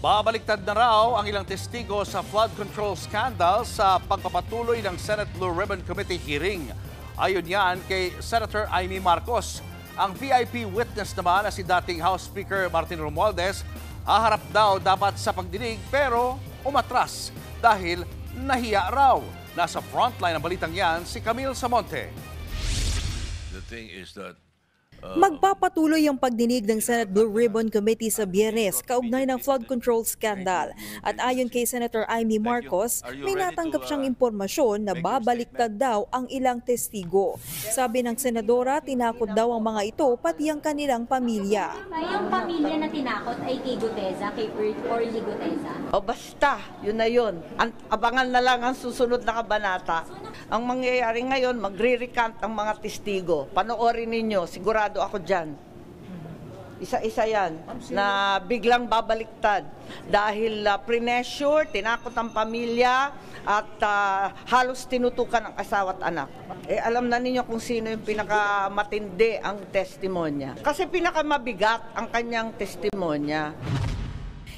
Babaliktad na raw ang ilang testigo sa flood control scandal sa pagpapatuloy ng Senate Blue Ribbon Committee hearing. Ayon yan kay Senator Amy Marcos. Ang VIP witness naman na si dating House Speaker Martin Romualdez, haharap daw dapat sa pagdinig pero umatras dahil nahiya raw. Nasa frontline ng balitang yan si Camille Samonte. The thing is that Magpapatuloy ang pagdinig ng Senate Blue Ribbon Committee sa Biyernes kaugnay ng flood control scandal. At ayon kay Senator Amy Marcos, may natanggap siyang impormasyon na babaliktad daw ang ilang testigo. Sabi ng senadora, tinakot daw ang mga ito pati ang kanilang pamilya. Yung pamilya na tinakot ay kay Guteza, kay Orly Guteza? O basta, yun na yun. Abangan na lang ang susunod na kabanata. Ang mangyayari ngayon, magre-recant ang mga testigo. Panoorin ninyo, sigurado ako dyan. Isa-isa yan na biglang babaliktad dahil pre-measure, tinakot ang pamilya at halos tinutukan ang asawa at anak. Alam na ninyo kung sino yung pinakamatindi ang testimonya. Kasi pinakamabigat ang kanyang testimonya.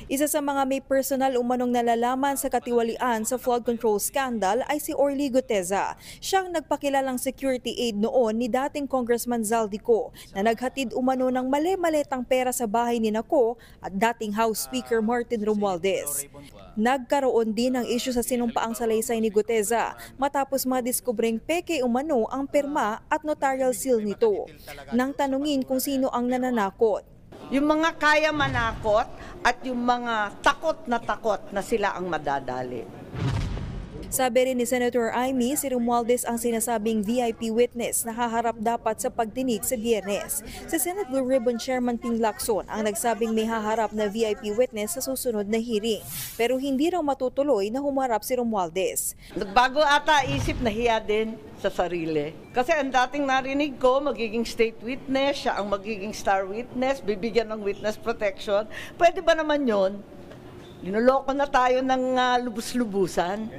Isa sa mga may personal umanong nalalaman sa katiwalian sa flood control scandal ay si Orly Guteza. Siyang nagpakilalang security aid noon ni dating Congressman Zaldico na naghatid umano ng mali-maletang pera sa bahay ni Nako at dating House Speaker Martin Romualdez. Nagkaroon din ng isyu sa sinumpaang salaysay ni Guteza matapos madiskubring peke umano ang pirma at notarial seal nito. Nang tanungin kung sino ang nananakot, yung mga kaya manakot at yung mga takot na sila ang madadali. Sabi rin ni Senator Amy, si Romualdez ang sinasabing VIP witness na haharap dapat sa pagdinig sa Biyernes. Si Senate Blue Ribbon Chairman Ping Lacson ang nagsabing may haharap na VIP witness sa susunod na hearing. Pero hindi raw matutuloy na humarap si Romualdez. Nagbago ata isip, nahiya din sa sarili. Kasi ang dating narinig ko, magiging state witness, siya ang magiging star witness, bibigyan ng witness protection. Pwede ba naman yon? Linuloko na tayo ng lubus-lubusan.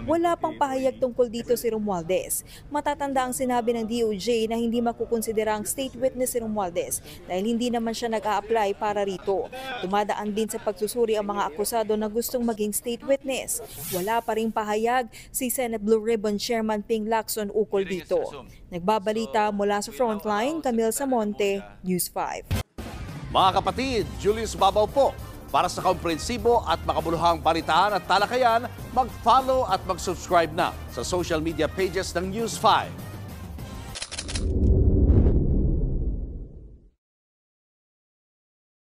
Wala pang pahayag tungkol dito si Romualdez. Matatanda ang sinabi ng DOJ na hindi makukonsidera ang state witness si Romualdez dahil hindi naman siya nag-a-apply para rito. Dumadaan din sa pagsusuri ang mga akusado na gustong maging state witness. Wala pa ring pahayag si Senate Blue Ribbon Chairman Ping Lacson ukol dito. Nagbabalita mula sa Frontline, Camille Samonte, News 5. Mga kapatid, Julius Babaw po. Para sa komprehensibo at makabuluhang balitaan at talakayan, mag-follow at mag-subscribe na sa social media pages ng News 5.